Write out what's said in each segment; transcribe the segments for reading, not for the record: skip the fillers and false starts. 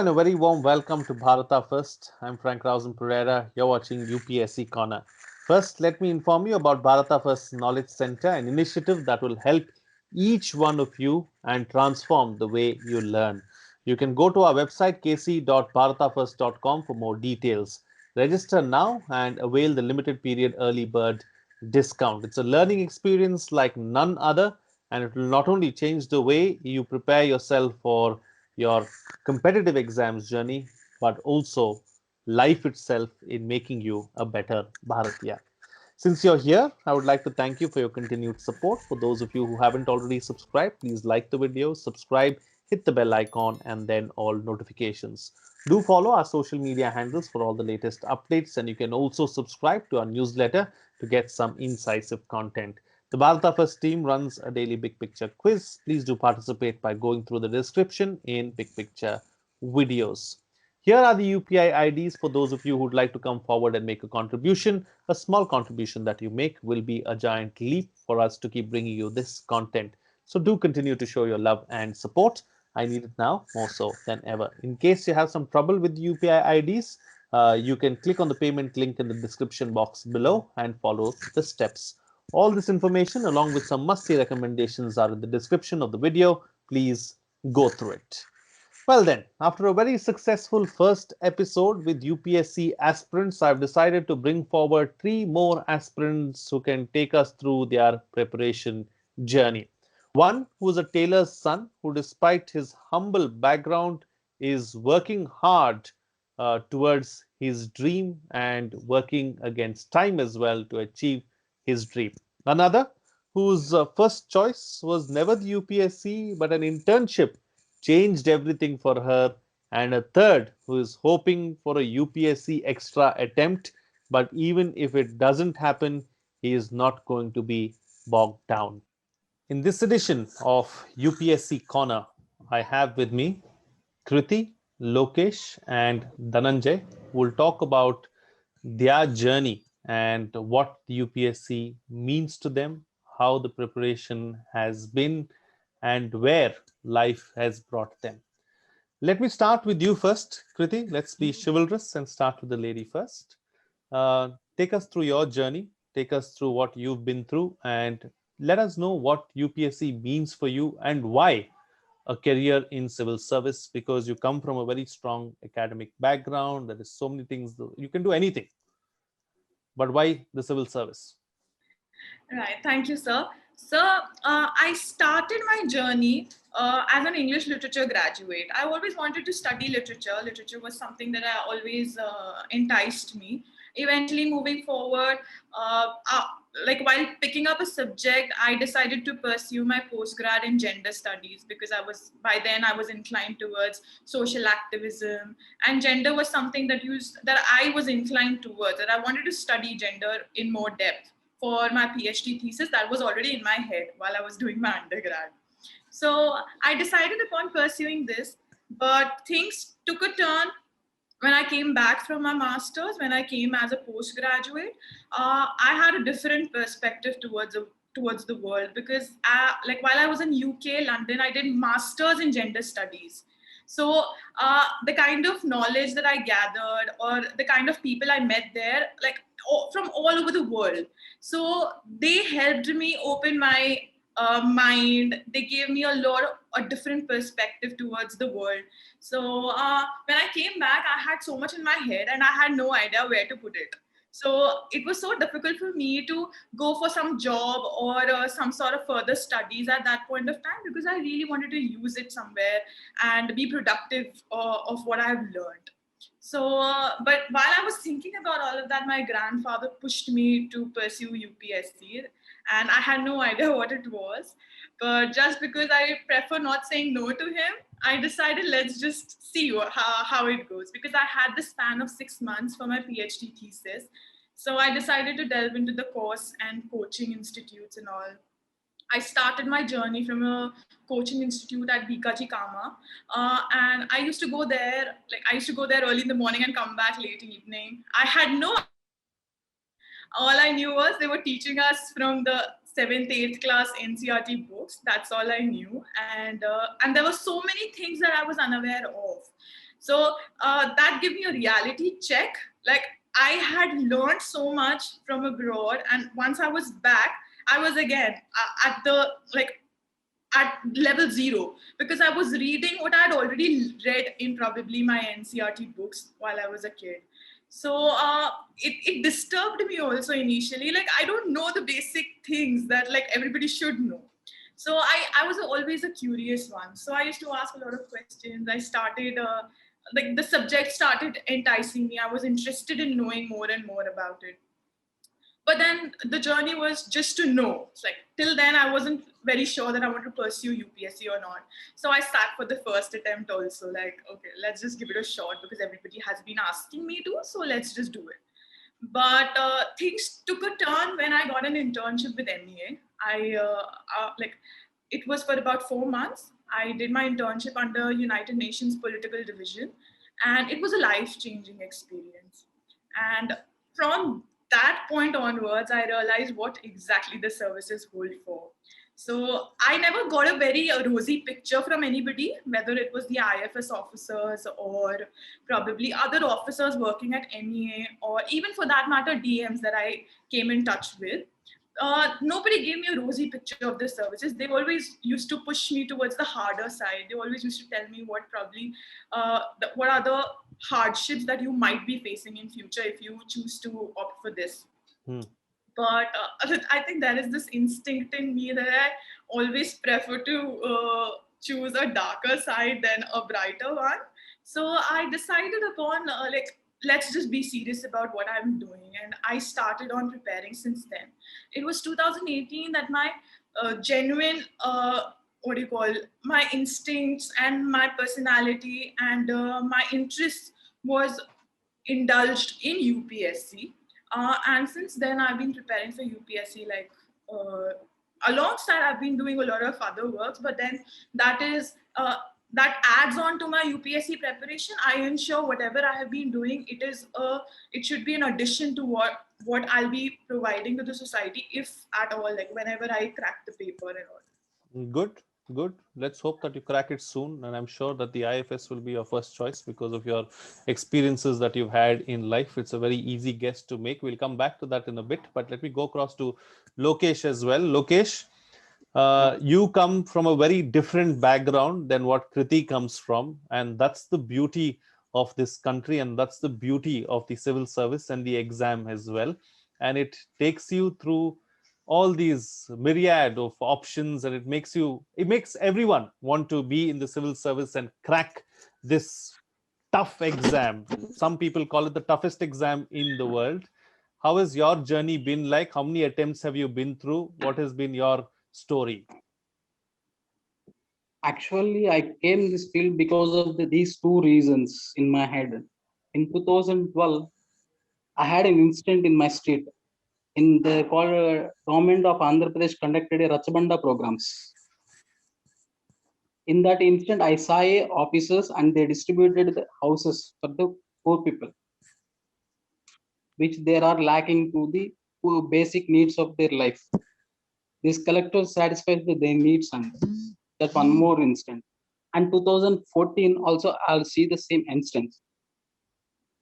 and a very warm welcome to Bharata First. I'm Rausan Pereira. You're watching UPSC Corner. First, let me inform you about Bharata First Knowledge Center, an initiative that will help each one of you and transform the way you learn. You can go to our website kc.bharatafirst.com for more details. Register now and avail the limited period early bird discount. It's a learning experience like none other, and it will not only change the way you prepare yourself for your competitive exams journey, but also life itself in making you a better Bharatiya. Since you're here, I would like to thank you for your continued support. For those of you who haven't already subscribed, please like the video, subscribe, hit the bell icon, and then all notifications. Do follow our social media handles for all the latest updates, and you can also subscribe to our newsletter to get some incisive content. The Bharata First team runs a daily Big Picture quiz. Please do participate by going through the description in Big Picture videos. Here are the UPI IDs for those of you who'd like to come forward and make a contribution. A small contribution that you make will be a giant leap for us to keep bringing you this content. So do continue to show your love and support. I need it now more so than ever. In case you have some trouble with UPI IDs, you can click on the payment link in the description box below and follow the steps. All this information along with some must-see recommendations are in the description of the video. Please go through it. Well then, after a very successful first episode with UPSC aspirants, I've decided to bring forward three more aspirants who can take us through their preparation journey. One who is a tailor's son who, despite his humble background, is working hard towards his dream and working against time as well to achieve his dream. Another whose first choice was never the UPSC but an internship changed everything for her, and a third who is hoping for a UPSC extra attempt, but even if it doesn't happen, he is not going to be bogged down. In this edition of UPSC Corner, I have with me Kriti, Lokesh, and Dhananjay, who will talk about their journey and what the UPSC means to them, how the preparation has been, and where life has brought them. Let me start with you first, Kriti. Let's be chivalrous and start with the lady first. Take us through your journey, take us through what you've been through, and let us know what UPSC means for you and why a career in civil service, because you come from a very strong academic background. There is so many things, you can do anything, but why the civil service? Right, thank you, sir. I started my journey as an English literature graduate. I always wanted to study literature. Literature was something that I always enticed me. Eventually, moving forward, like while picking up a subject, I decided to pursue my postgrad in gender studies because I was inclined towards social activism, and gender was something that I was inclined towards, and I wanted to study gender in more depth for my PhD thesis that was already in my head while I was doing my undergrad. So I decided upon pursuing this, but things took a turn when I came back from my master's. When I came as a postgraduate, I had a different perspective towards the world because like while I was in UK, London, I did masters in gender studies. So the kind of knowledge that I gathered or the kind of people I met there, like from all over the world. So they helped me open my mind. They gave me a different perspective towards the world. So when I came back, I had so much in my head and I had no idea where to put it. So it was so difficult for me to go for some job or some sort of further studies at that point of time because I really wanted to use it somewhere and be productive of what I've learned. So, but while I was thinking about all of that, my grandfather pushed me to pursue UPSC, and I had no idea what it was. But just because I prefer not saying no to him, I decided let's just see how it goes because I had the span of 6 months for my PhD thesis. So I decided to delve into the course and coaching institutes and all. I started my journey from a coaching institute at Bikaji Kama, and I used to go there. Like I used to go there early in the morning and come back late evening. I had no. All I knew was they were teaching us from the seventh, eighth class NCRT books. That's all I knew, and there were so many things that I was unaware of. So that gave me a reality check. Like, I had learned so much from abroad, and once I was back, I was again at the like at level zero, because I was reading what I had already read in probably my NCRT books while I was a kid. So it disturbed me also initially. Like, I don't know the basic things that like everybody should know. So I was always a curious one. So I used to ask a lot of questions. I started like the subject started enticing me. I was interested in knowing more and more about it. But then the journey was just to know. It's like, till then I wasn't very sure that I want to pursue UPSC or not. So I sat for the first attempt also, like, okay, let's just give it a shot because everybody has been asking me to, so let's just do it. But things took a turn when I got an internship with MEA. Like, it was for about 4 months. I did my internship under United Nations Political Division, and it was a life-changing experience. And from that point onwards, I realized what exactly the services hold for. So I never got a very rosy picture from anybody, whether it was the IFS officers or probably other officers working at MEA, or even for that matter, DMs that I came in touch with. Nobody gave me a rosy picture of the services. They always used to push me towards the harder side. They always used to tell me what probably what are the hardships that you might be facing in future if you choose to opt for this. Hmm. But I think there is this instinct in me that I always prefer to choose a darker side than a brighter one. So I decided upon like, let's just be serious about what I'm doing, and I started on preparing since then. It was 2018 that my genuine what do you call, my instincts and my personality and my interests was indulged in UPSC. And since then, I've been preparing for UPSC. Like, alongside, I've been doing a lot of other works, but then that is that adds on to my UPSC preparation. I ensure whatever I have been doing, it should be an addition to what I'll be providing to the society, if at all, like whenever I crack the paper and all. Good, good. Let's hope that you crack it soon. And I'm sure that the IFS will be your first choice because of your experiences that you've had in life. It's a very easy guess to make. We'll come back to that in a bit. But let me go across to Lokesh as well. Lokesh, Yeah, you come from a very different background than what Kriti comes from. And that's the beauty of this country. And that's the beauty of the civil service and the exam as well. And it takes you through all these myriad of options, and it makes everyone want to be in the civil service and crack this tough exam. Some people call it the toughest exam in the world. How has your journey been like? How many attempts have you been through? What has been your story? actually, I came this field because of these two reasons in my head. In 2012, I had an incident in my state. In the government of Andhra Pradesh conducted a Rachabanda programs. In that incident, I saw officers and they distributed the houses for the poor people, which they are lacking to the basic needs of their life. This collector satisfies their needs, and that one more instant. And 2014 also I'll see the same instance.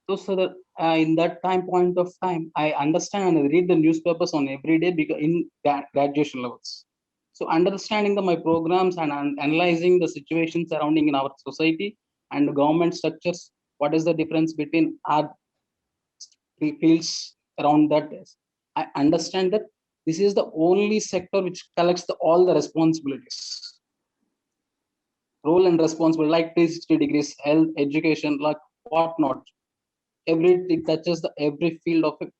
So that in that time point of time, I understand and read the newspapers on every day because in graduation levels. So understanding my programs and analyzing the situation surrounding in our society and government structures, what is the difference between our fields around that? I understand that this is the only sector which collects all the responsibilities, role and responsibility, like 360 degrees, health, education, like whatnot. It touches every field of it,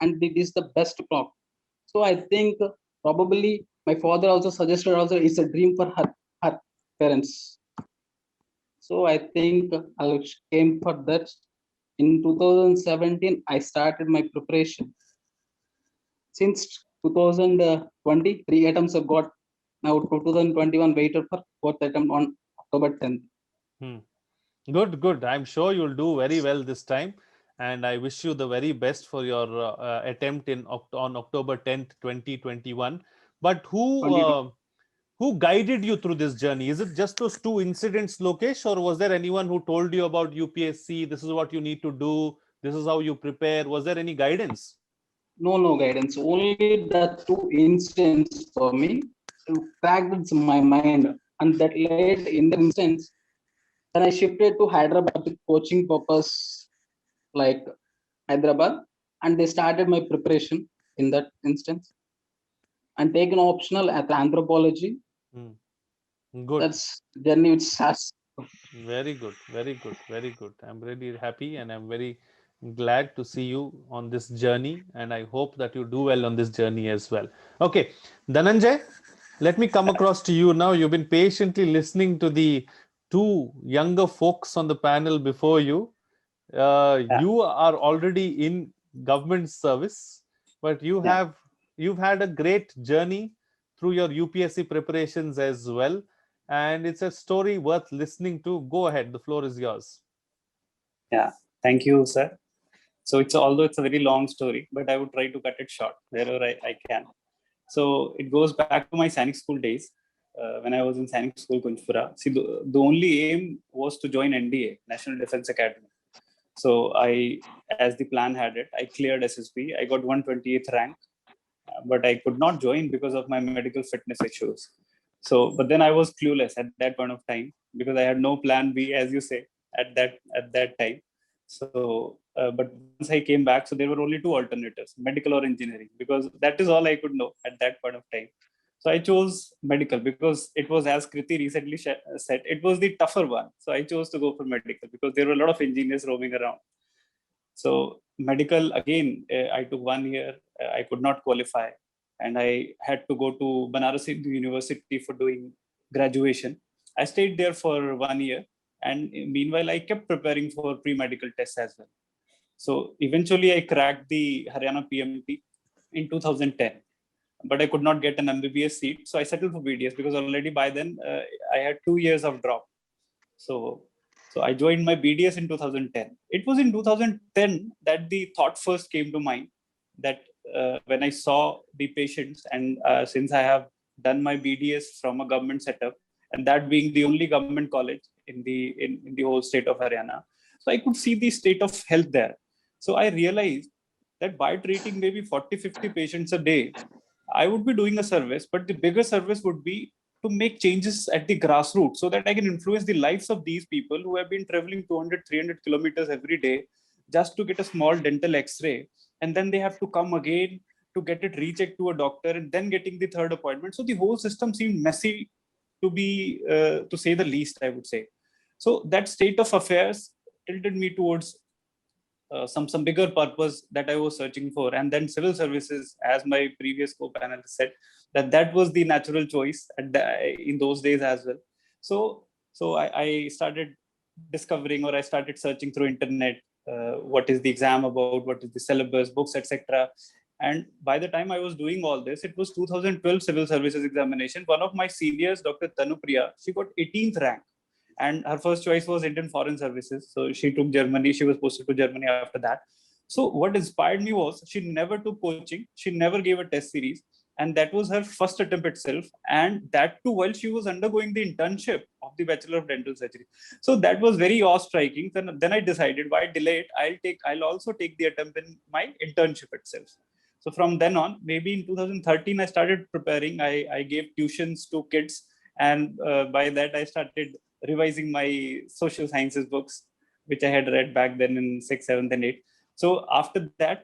and it is the best block. So I think probably my father also suggested also it's a dream for her parents. So I think I came for that. In 2017 I started my preparation. Since 2020 three attempts have got. Now 2021 waited for fourth attempt on October 10th. Hmm. Good, good. I'm sure you'll do very well this time. And I wish you the very best for your attempt on October 10th, 2021. But who 22. Who guided you through this journey? Is it just those two incidents, Lokesh, or was there anyone who told you about UPSC? This is what you need to do. This is how you prepare. Was there any guidance? No guidance. Only the two incidents for me cracked my mind, and that led in the instance when I shifted to Hyderabad with coaching purpose, like Hyderabad, and they started my preparation in that instance and taken optional at anthropology. Hmm. Good. That's journey which has. Very good. Very good. Very good. I'm really happy and I'm very glad to see you on this journey. And I hope that you do well on this journey as well. Okay. Dhananjay, let me come across to you now. You've been patiently listening to the two younger folks on the panel before you. Yeah, You are already in government service, but yeah. you've had a great journey through your UPSC preparations as well, and it's a story worth listening to. Go ahead, the floor is yours. Yeah, thank you, sir. So it's although it's a very long story, but I would try to cut it short wherever I can. So it goes back to my Sainik school days. When I was in Sainik school, Kunjpura. See, the only aim was to join NDA, National Defense Academy. So as the plan had it, I cleared SSB. I got 128th rank, but I could not join because of my medical fitness issues. So, but then I was clueless at that point of time because I had no plan B, as you say, at that time. So, but once I came back, so there were only two alternatives: medical or engineering, because that is all I could know at that point of time. So I chose medical because it was, as Kriti recently said, it was the tougher one. So I chose to go for medical because there were a lot of engineers roaming around. So medical again, I took 1 year. I could not qualify, and I had to go to Banaras Hindu University for doing graduation. I stayed there for 1 year, and meanwhile I kept preparing for pre-medical tests as well. So eventually I cracked the Haryana PMT in 2010, but I could not get an MBBS seat, so I settled for BDS because already by then I had 2 years of drop. So, so I joined my BDS in 2010. It was in 2010 that the thought first came to mind that when I saw the patients, and since I have done my BDS from a government setup, and that being the only government college in the whole state of Haryana, so I could see the state of health there. So I realized that by treating maybe 40, 50 patients a day, I would be doing a service, but the bigger service would be to make changes at the grassroots so that I can influence the lives of these people who have been traveling 200, 300 kilometers every day just to get a small dental x-ray. And then they have to come again to get it rechecked to a doctor and then getting the third appointment. So the whole system seemed messy to say the least, I would say. So that state of affairs tilted me towards some bigger purpose that I was searching for, and then civil services, as my previous co-panelist said, that was the natural choice in those days as well. So I started discovering, or I started searching through internet, what is the exam about, what is the syllabus, books, etc. And by the time I was doing all this, it was 2012 civil services examination. One of my seniors, Dr. Tanupriya, she got 18th rank, and her first choice was Indian Foreign Services. So she took Germany. She was posted to Germany after that. So what inspired me was she never took coaching. She never gave a test series. And that was her first attempt itself. And that too while she was undergoing the internship of the Bachelor of Dental Surgery. So that was very awe-striking. Then I decided, why delay it? I'll also take the attempt in my internship itself. So from then on, maybe in 2013, I started preparing. I gave tuitions to kids. And by that, I started revising my social sciences books, which I had read back then in 6th, 7th, and 8th. So after that,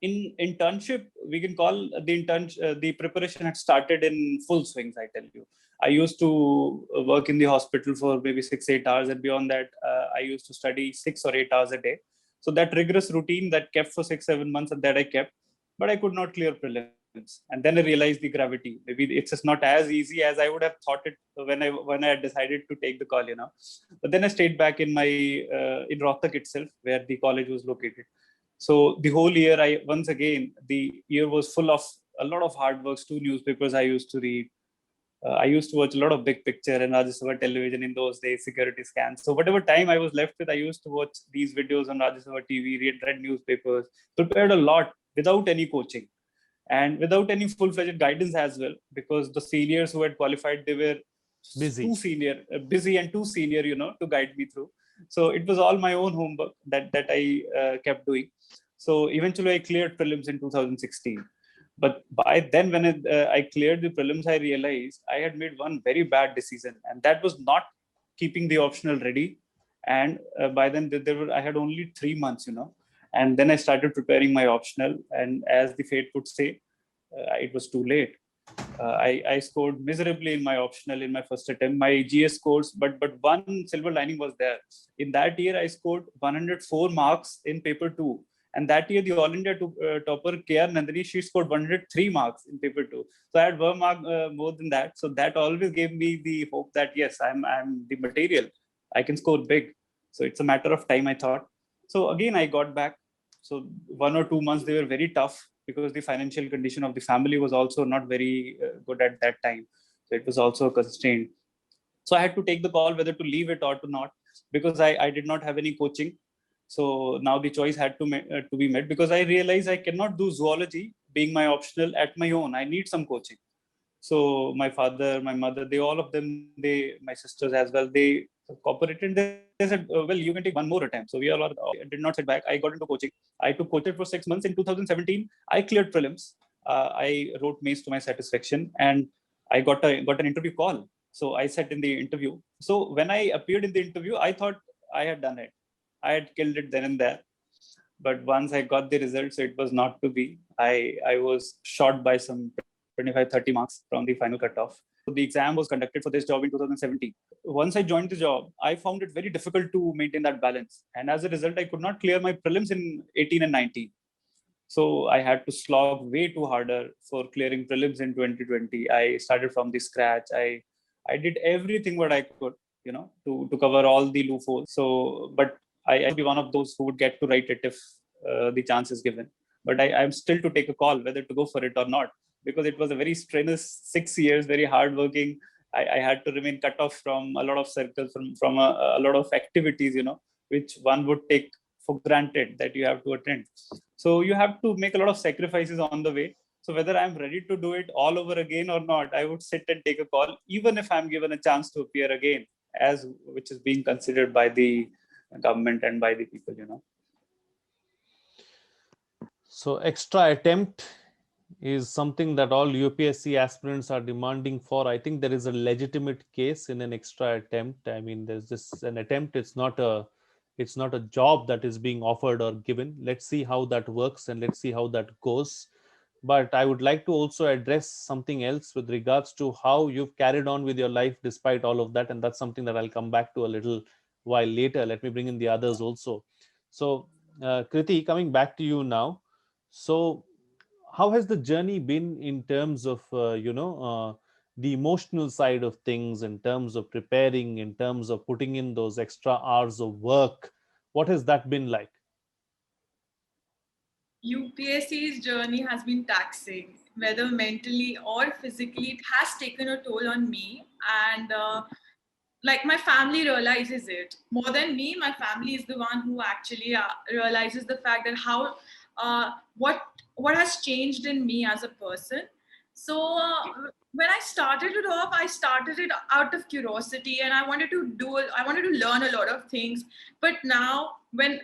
in internship, we can call the preparation had started in full swings. I tell you, I used to work in the hospital for maybe 6, 8 hours, and beyond that, I used to study 6 or 8 hours a day. So that rigorous routine that kept for 6, 7 months, and that I kept, but I could not clear prelims. And then I realized the gravity. Maybe it's just not as easy as I would have thought it when I had decided to take the call. But then I stayed back in my in Rohtak itself, where the college was located. So the whole year, the year was full of a lot of hard works. 2 newspapers I used to read. I used to watch a lot of Big Picture and Rajya Sabha television in those days, security scans. So whatever time I was left with, I used to watch these videos on Rajya Sabha TV, read newspapers, prepared a lot without any coaching. and without any full-fledged guidance as well, because the seniors who had qualified, they were Busy. too senior, busy and too senior, to guide me through. So it was all my own homework that I kept doing. So eventually I cleared prelims in 2016. But by then, when I cleared the prelims, I realized I had made one very bad decision, and that was not keeping the optional ready. And by then, I had only 3 months, and then I started preparing my optional. And as the fate would say, it was too late. I scored miserably in my optional in my first attempt. My GS scores, but one silver lining was there. In that year, I scored 104 marks in paper 2. And that year, the All India topper KR Nandini, she scored 103 marks in paper 2. So I had 1 mark more than that. So that always gave me the hope that yes, I'm the material. I can score big. So it's a matter of time, I thought. So again, I got back. So 1 or 2 months, they were very tough because the financial condition of the family was also not very good at that time. So it was also constrained. So I had to take the call whether to leave it or to not, because I did not have any coaching. So now the choice had to be made, because I realized I cannot do zoology being my optional at my own. I need some coaching. So my father, my mother, all of them, my sisters as well, they cooperated. They said, well, you can take one more attempt. So we all did not sit back. I got into coaching. I took coaching for 6 months. In 2017, I cleared prelims. I wrote mains to my satisfaction, and I got an interview call. So I sat in the interview. So when I appeared in the interview, I thought I had done it. I had killed it then and there. But once I got the results, it was not to be. I was short by some 25, 30 marks from the final cutoff. So the exam was conducted for this job in 2017. Once I joined the job, I found it very difficult to maintain that balance. And as a result, I could not clear my prelims in 18 and 19. So I had to slog way too harder for clearing prelims in 2020. I started from the scratch. I did everything what I could, to cover all the loopholes. So, but I be one of those who would get to write it if the chance is given. But I'm still to take a call whether to go for it or not, because it was a very strenuous 6 years, very hardworking. I had to remain cut off from a lot of circles, from a lot of activities, which one would take for granted that you have to attend. So you have to make a lot of sacrifices on the way. So whether I'm ready to do it all over again or not, I would sit and take a call, even if I'm given a chance to appear again, which is being considered by the government and by the people, So extra attempt is something that all UPSC aspirants are demanding for. I think there is a legitimate case in an extra attempt. I mean, there's just an attempt. It's not a job that is being offered or given. Let's see how that works and let's see how that goes. But I would like to also address something else with regards to how you've carried on with your life despite all of that. And that's something that I'll come back to a little while later. Let me bring in the others also. So, Kriti, coming back to you now. So, how has the journey been in terms of, the emotional side of things, in terms of preparing, in terms of putting in those extra hours of work? What has that been like? UPSC's journey has been taxing, whether mentally or physically. It has taken a toll on me, and like my family realizes it more than me. My family is the one who actually realizes the fact that how uh, what what has changed in me as a person. So when I started it off, I started it out of curiosity, and I wanted to learn a lot of things. But now when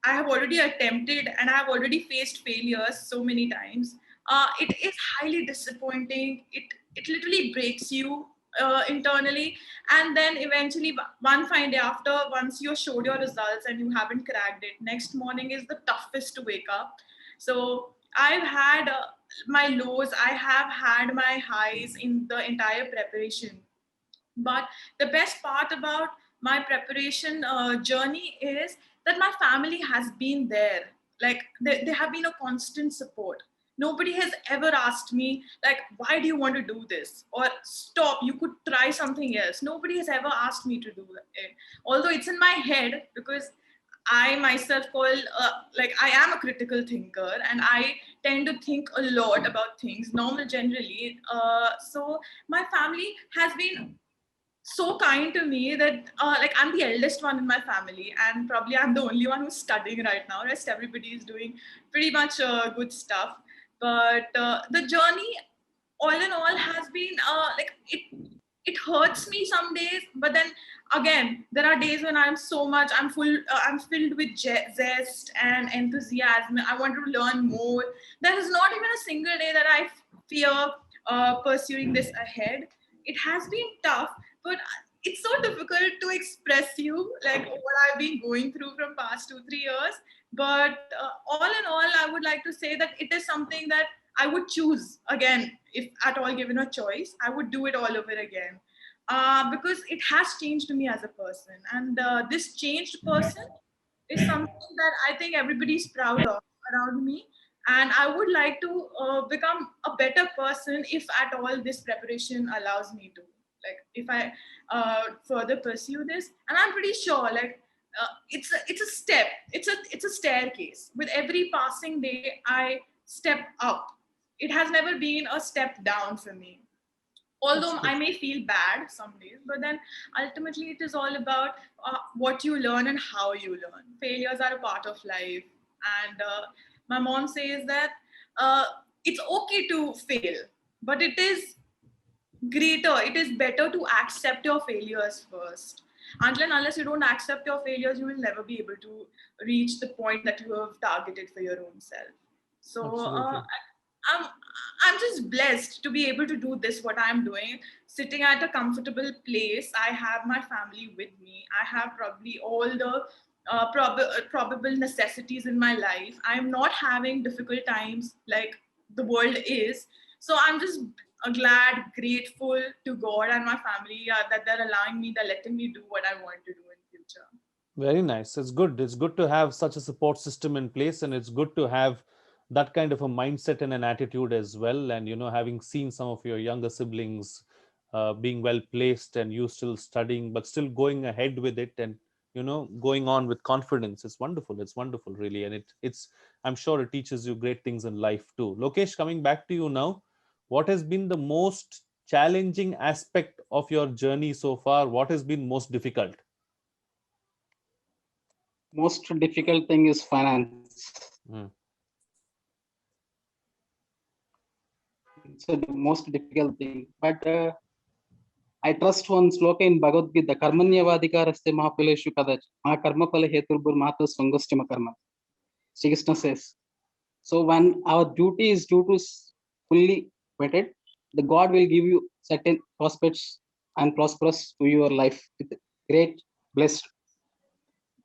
I have already attempted and I have already faced failures so many times, it is highly disappointing. It literally breaks you internally, and then eventually one fine day after, once you showed your results and you haven't cracked it, next morning is the toughest to wake up. So I've had my lows, I have had my highs in the entire preparation. But the best part about my preparation journey is that my family has been there. Like they have been a constant support. Nobody has ever asked me like, why do you want to do this, or stop, you could try something else. Nobody has ever asked me to do it, although it's in my head, because I myself call like I am a critical thinker, and I tend to think a lot about things normal generally. So my family has been so kind to me that like I'm the eldest one in my family, and probably I'm the only one who's studying right now. Rest everybody is doing pretty much good stuff. But the journey, all in all, has been like it hurts me some days, but then again there are days when I'm filled with zest and enthusiasm. I want to learn more. There is not even a single day that I fear pursuing this ahead. It has been tough, but it's so difficult to express you like what I've been going through from past 2-3 years. But all in all, I would like to say that it is something that I would choose again. If at all given a choice, I would do it all over again, because it has changed me as a person. And this changed person is something that I think everybody's proud of around me. And I would like to become a better person if at all this preparation allows me to. Like if I further pursue this, and I'm pretty sure like it's a step, it's a staircase. With every passing day, I step up. It has never been a step down for me, although I may feel bad some days, but then ultimately it is all about what you learn and how you learn. Failures are a part of life. And my mom says that it's okay to fail, but it is it is better to accept your failures first. Until and unless you don't accept your failures, you will never be able to reach the point that you have targeted for your own self. So I'm I'm just blessed to be able to do this, what I'm doing, sitting at a comfortable place. I have my family with me. I have probably all the probable necessities in my life. I'm not having difficult times like the world is. So I'm just glad, grateful to God and my family that they're allowing me, they're letting me do what I want to do in future. Very nice. It's good. It's good to have such a support system in place, and it's good to have that kind of a mindset and an attitude as well. And having seen some of your younger siblings being well placed, and you still studying, but still going ahead with it, and going on with confidence. It's wonderful. It's wonderful, really, and it's. I'm sure it teaches you great things in life too. Lokesh, coming back to you now, what has been the most challenging aspect of your journey so far? What has been most difficult? Most difficult thing is finance. Mm. It's the most difficult thing. But I trust one sloka in Bhagavad Gita, Karmanyavadikaraste Mahapaleshu Kadach, Ma Karma Pala Heturbur Mata Swangostima Karma. Sri Krishna says. So when our duty is due to fully vetted, the God will give you certain prospects and prosperous to your life with great blessed.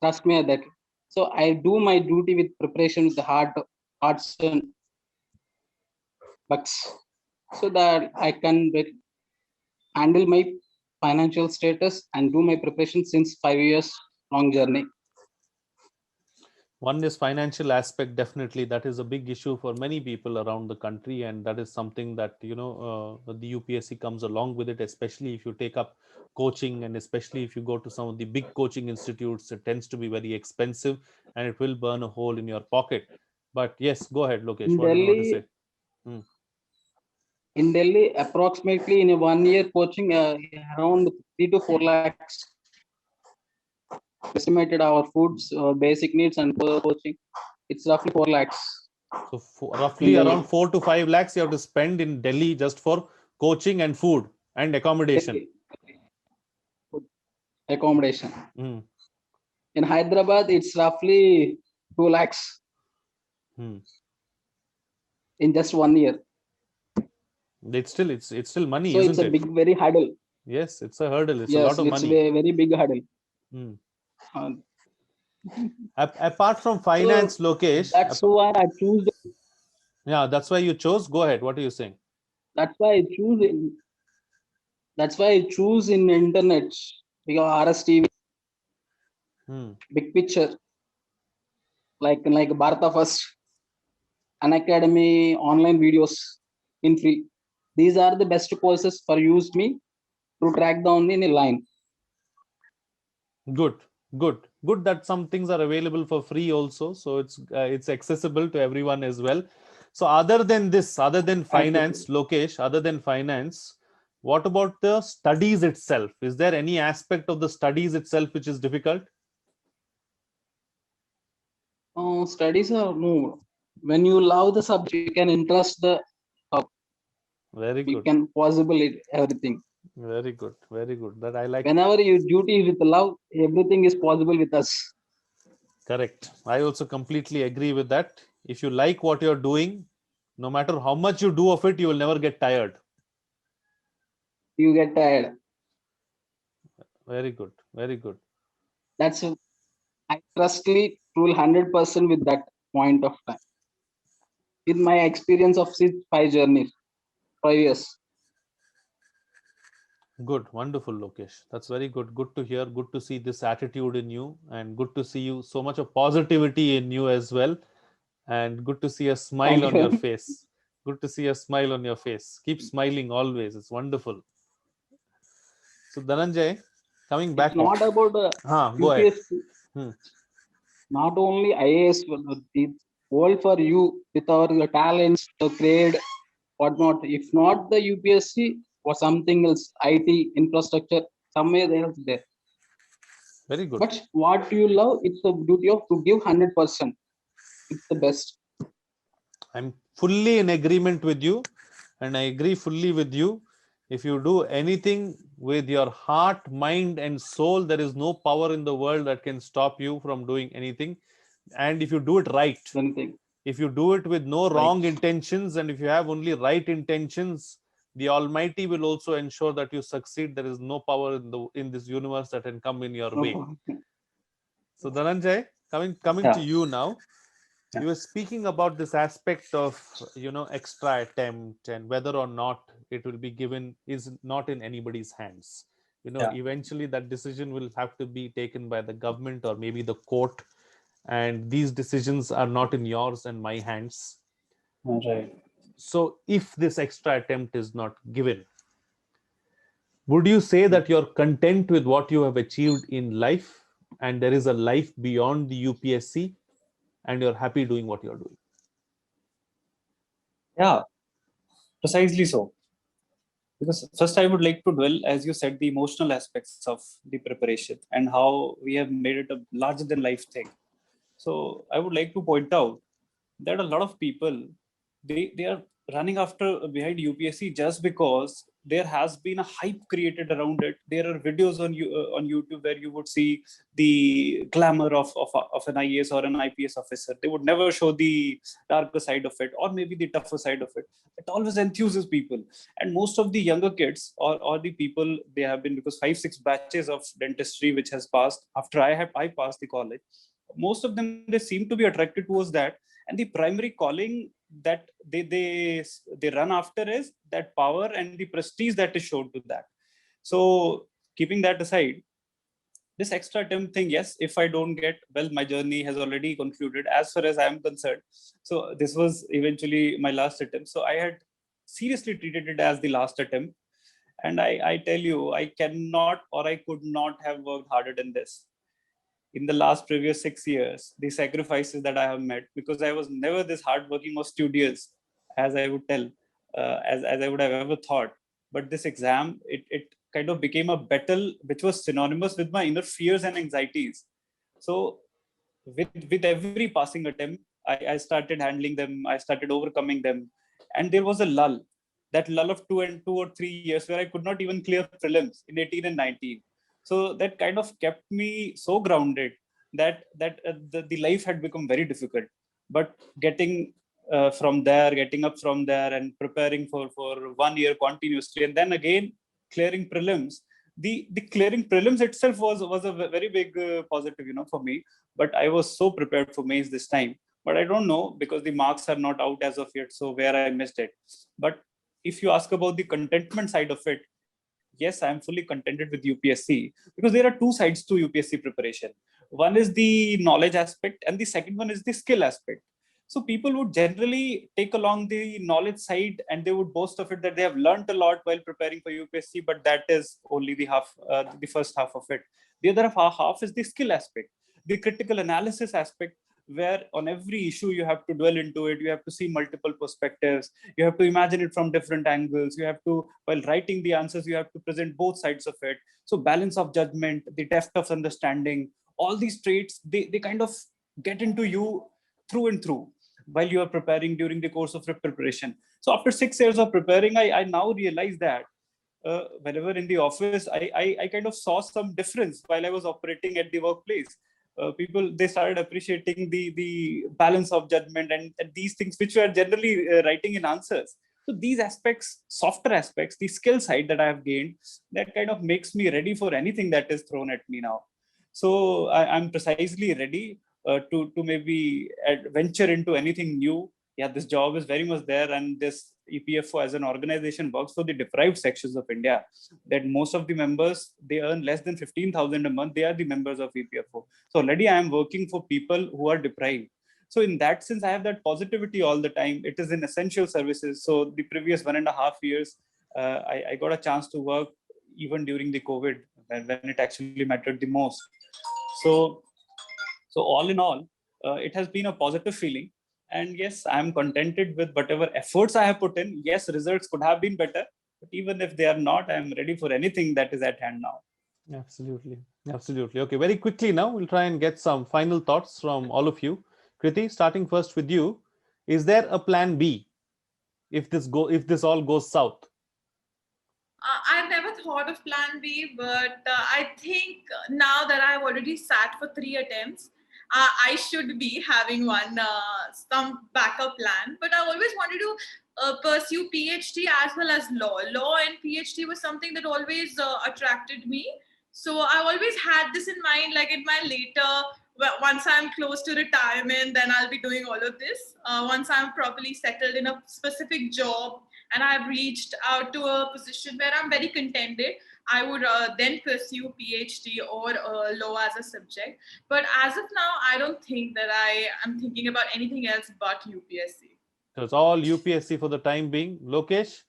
Trust me that. So I do my duty with preparation with the hearts and bucks, so that I can handle my financial status and do my preparation since 5 years long journey. One is financial aspect. Definitely, that is a big issue for many people around the country, and that is something that the UPSC comes along with it. Especially if you take up coaching, and especially if you go to some of the big coaching institutes, it tends to be very expensive, and it will burn a hole in your pocket. But yes, go ahead, Lokesh. In What do you want to say? Delhi, in Delhi, approximately in a 1 year coaching, around 3 to 4 lakhs. Estimated our foods, basic needs, and coaching. It's roughly 4 lakhs. So roughly around 4 to 5 lakhs you have to spend in Delhi just for coaching and food and accommodation. Accommodation. Mm. In Hyderabad, it's roughly 2 lakhs in just 1 year. It's still money, So isn't it's a it? big, very hurdle. Yes, it's a hurdle. It's a Yes, lot of it's money. a very big hurdle. Apart from finance, So Lokesh, that's why I choose. yeah, that's why you chose. Go ahead. What are you saying? That's why I choose. That's why I choose in internet, because RSTV, big picture, like Bharata First, an academy, online videos in free. These are the best courses for use me to track down in a line. Good, good, good that some things are available for free also. So it's accessible to everyone as well. So other than this, other than finance, Lokesh, other than finance, what about the studies itself? Is there any aspect of the studies itself which is difficult? Studies are no. When you love the subject, you can interest the Very you good. can possible it everything. Very good. Very good. That I like. Whenever you duty with love, everything is possible with us. Correct. I also completely agree with that. If you like what you're doing, no matter how much you do of it, you will never get tired. You get tired. Very good. Very good. That's I trustly rule 100% with that point of time. With my experience of 5 journeys, 5 years. Good. Wonderful, Lokesh. That's very good. Good to hear. Good to see this attitude in you, and good to see you so much of positivity in you as well. And good to see a smile Thank on your you. face. Good to see a smile on your face. Keep smiling always. It's wonderful. So, Dhananjay, coming It's back. not about Go ahead. UPSC, Hmm. not only IAS, but it's all for you with our your talents, the trade, whatnot. If not the UPSC or something else, IT, infrastructure, somewhere else there. Very good. But what you love, it's the duty of to give 100%. It's the best. I'm fully in agreement with you, and I agree fully with you. If you do anything with your heart, mind, and soul, there is no power in the world that can stop you from doing anything. And if you do it right, Anything if you do it with no right. wrong intentions, and if you have only right intentions, the Almighty will also ensure that you succeed. There is no power in this universe that can come in your way. No, So, Dhananjay, coming to Yeah. you now. Yeah. You were speaking about this aspect of extra attempt, and whether or not it will be given is not in anybody's hands. Yeah. Eventually that decision will have to be taken by the government or maybe the court, and these decisions are not in yours and my hands. Right. So if this extra attempt is not given, would you say that you're content with what you have achieved in life, and there is a life beyond the UPSC, and you're happy doing what you're doing? Yeah. Precisely so. Because first, I would like to dwell, as you said, the emotional aspects of the preparation and how we have made it a larger than life thing. So I would like to point out that a lot of people they are running after behind UPSC just because there has been a hype created around it. There are videos on YouTube where you would see the glamour of an IAS or an IPS officer. They would never show the darker side of it, or maybe the tougher side of it. It always enthuses people, and most of the younger kids or the people, they have been, because 5-6 batches of dentistry which has passed after I passed the college, most of them, they seem to be attracted towards that, and the primary calling that they run after is that power and the prestige that is shown to that. So keeping that aside, this extra attempt thing, yes, if I don't get, well, my journey has already concluded as far as I am concerned. So this was eventually my last attempt, so I had seriously treated it as the last attempt. And I tell you, I cannot or I could not have worked harder than this in the last previous 6 years. The sacrifices that I have met, because I was never this hardworking or studious as I would tell, as I would have ever thought. But this exam, it kind of became a battle which was synonymous with my inner fears and anxieties. So with every passing attempt, I started handling them, I started overcoming them. And there was a lull, that lull of 2 or 3 years where I could not even clear prelims in 18 and 19. So that kind of kept me so grounded the life had become very difficult. But getting up from there and preparing for 1 year continuously, and then again clearing prelims. The clearing prelims itself was a very big positive, for me. But I was so prepared for mains this time. But I don't know, because the marks are not out as of yet, so where I missed it. But if you ask about the contentment side of it, yes, I am fully contented with UPSC, because there are two sides to UPSC preparation. One is the knowledge aspect, and the second one is the skill aspect. So people would generally take along the knowledge side, and they would boast of it that they have learned a lot while preparing for UPSC, but that is only the first half of it. The other half is the skill aspect, the critical analysis aspect, where on every issue you have to dwell into it, you have to see multiple perspectives, you have to imagine it from different angles, you have to, while writing the answers, you have to present both sides of it. So balance of judgment, the depth of understanding, all these traits, they kind of get into you through and through. while you are preparing during the course of preparation. So after 6 years of preparing, I now realize that whenever in the office, I kind of saw some difference while I was operating at the workplace. People, they started appreciating the balance of judgment and these things which were generally writing in answers. So these aspects, softer aspects, the skill side that I have gained, that kind of makes me ready for anything that is thrown at me now. So I'm precisely ready to maybe venture into anything new. Yeah, this job is very much there, and this EPFO as an organization works for the deprived sections of India. That most of the members, they earn less than 15,000 a month. They are the members of EPFO. So already I am working for people who are deprived. So in that sense, I have that positivity all the time. It is in essential services. So the previous 1.5 years, I got a chance to work even during the COVID when it actually mattered the most. So all in all, it has been a positive feeling. And yes, I'm contented with whatever efforts I have put in. Yes, results could have been better, but even if they are not, I'm ready for anything that is at hand now. Absolutely. Absolutely. Okay, very quickly now, we'll try and get some final thoughts from all of you. Kriti, starting first with you, is there a plan B if this all goes south? I've never thought of plan B, but I think now that I've already sat for 3 attempts, I should be having some backup plan. But I always wanted to pursue PhD as well as law. Law and PhD was something that always attracted me. So I always had this in mind, like in my later, once I'm close to retirement, then I'll be doing all of this. Once I'm properly settled in a specific job, and I've reached out to a position where I'm very contented, I would then pursue PhD or law as a subject. But as of now, I don't think that I am thinking about anything else but UPSC. So it's all UPSC for the time being. Lokesh,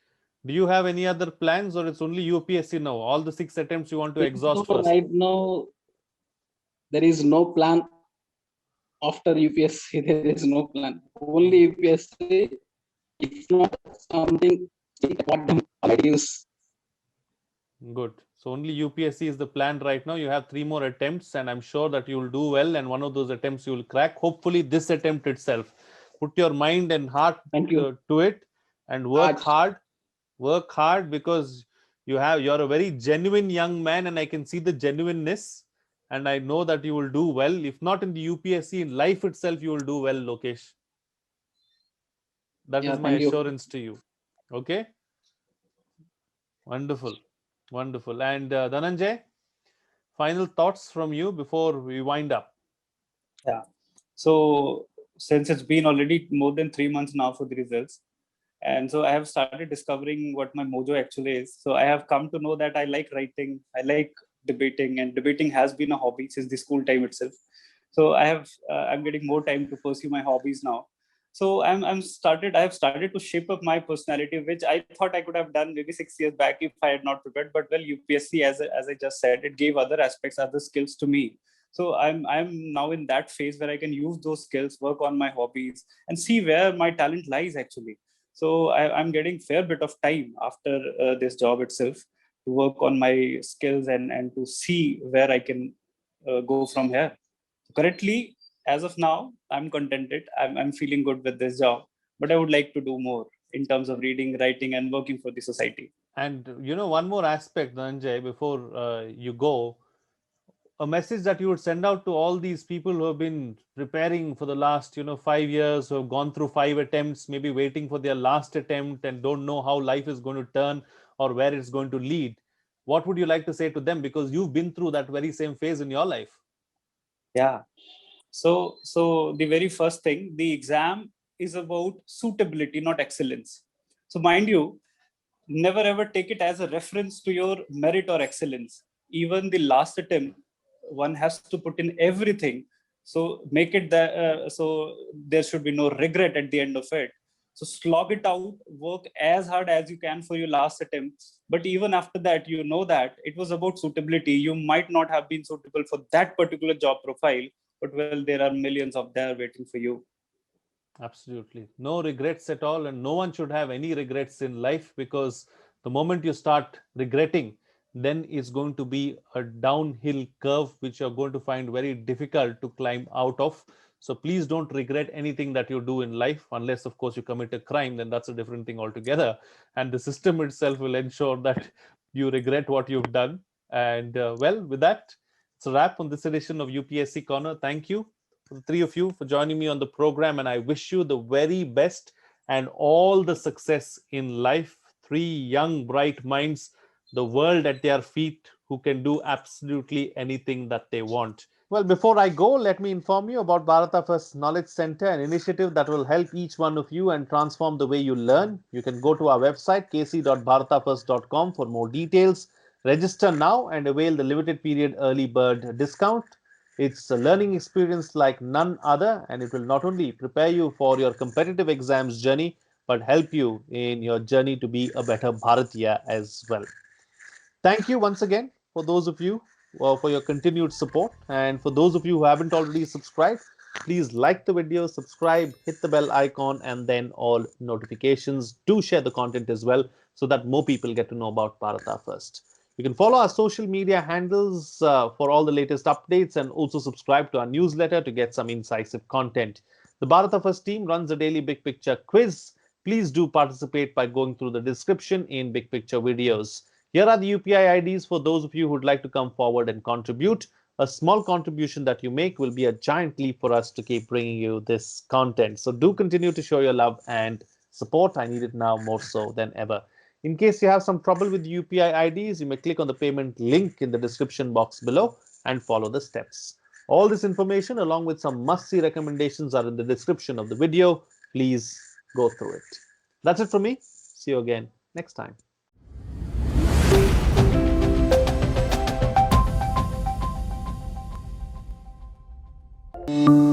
do you have any other plans, or it's only UPSC now? All the 6 attempts you want to exhaust So first? right now, there is no plan after UPSC. There is no plan. Only UPSC. If not something, what already use. Good. So only UPSC is the plan right now. You have 3 more attempts, and I'm sure that you will do well. And one of those attempts you will crack. Hopefully, this attempt itself. Put your mind and heart Thank you. to it, and work Arch. hard. Work hard, because you're a very genuine young man, and I can see the genuineness. And I know that you will do well. If not in the UPSC, in life itself, you will do well, Lokesh. That Yeah, is my thank you. assurance to you. Okay. Wonderful. Wonderful. And Dhananjay, final thoughts from you before we wind up. Yeah. So since it's been already more than 3 months now for the results, and so I have started discovering what my mojo actually is. So I have come to know that I like writing, I like debating, and debating has been a hobby since the school time itself. So I'm getting more time to pursue my hobbies now. So I have started to shape up my personality, which I thought I could have done maybe 6 years back if I had not prepared. But well, UPSC, as I just said, it gave other aspects, other skills to me. So I'm now in that phase where I can use those skills, work on my hobbies, and see where my talent lies actually. So I'm getting fair bit of time after this job itself to work on my skills and to see where I can go from here. Currently, as of now, I'm contented. I'm feeling good with this job, but I would like to do more in terms of reading, writing, and working for the society. And one more aspect, Dhananjay, before you go, a message that you would send out to all these people who have been preparing for the last 5 years, who have gone through 5 attempts, maybe waiting for their last attempt and don't know how life is going to turn or where it's going to lead. What would you like to say to them, because you've been through that very same phase in your life? Yeah. So the very first thing, the exam is about suitability, not excellence. So mind you, never ever take it as a reference to your merit or excellence. Even the last attempt, one has to put in everything. So make it that so there should be no regret at the end of it. So slog it out, work as hard as you can for your last attempt. But even after that, you know that it was about suitability. You might not have been suitable for that particular job profile, but well, there are millions of there waiting for you. Absolutely. No regrets at all. And no one should have any regrets in life, because the moment you start regretting, then it's going to be a downhill curve which you're going to find very difficult to climb out of. So please don't regret anything that you do in life, unless, of course, you commit a crime, then that's a different thing altogether. And the system itself will ensure that you regret what you've done. And well, with that, it's a wrap on this edition of UPSC Corner. Thank you, for the three of you, for joining me on the program. And I wish you the very best and all the success in life. Three young, bright minds, the world at their feet, who can do absolutely anything that they want. Well, before I go, let me inform you about Bharata First Knowledge Center, an initiative that will help each one of you and transform the way you learn. You can go to our website, kc.bharatafirst.com, for more details. Register now and avail the limited period early bird discount. It's a learning experience like none other, and it will not only prepare you for your competitive exams journey, but help you in your journey to be a better Bharatiya as well. Thank you once again for those of you for your continued support. And for those of you who haven't already subscribed, please like the video, subscribe, hit the bell icon, and then all notifications. Do share the content as well so that more people get to know about Bharata First. You can follow our social media handles for all the latest updates, and also subscribe to our newsletter to get some incisive content. The Bharata First team runs a daily Big Picture quiz. Please do participate by going through the description in Big Picture videos. Here are the UPI IDs for those of you who would like to come forward and contribute. A small contribution that you make will be a giant leap for us to keep bringing you this content. So do continue to show your love and support. I need it now more so than ever. In case you have some trouble with UPI IDs, you may click on the payment link in the description box below and follow the steps. All this information, along with some must-see recommendations, are in the description of the video. Please go through it. That's it from me. See you again next time. Thank you.